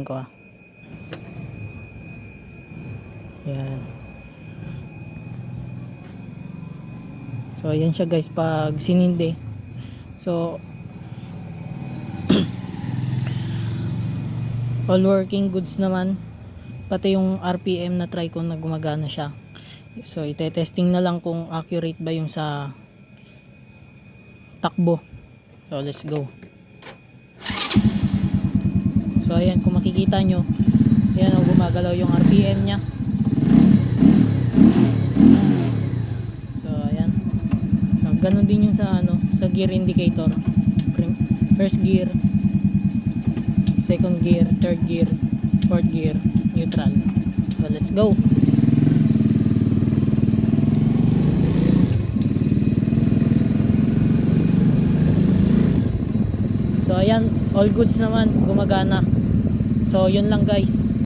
ko yan. So ayan siya guys pag sinindi. So all working goods naman, pati yung RPM na try ko na gumagana siya. So ite-testing na lang kung accurate ba yung sa takbo. So let's go. So ayan, kung makikita nyo, ayan o, gumagalaw yung RPM nya. So ayan, so, ganun din yung sa sa gear indicator. First gear, second gear, third gear, fourth gear, neutral. So let's go. So ayan, all goods naman, gumagana. So yun lang guys.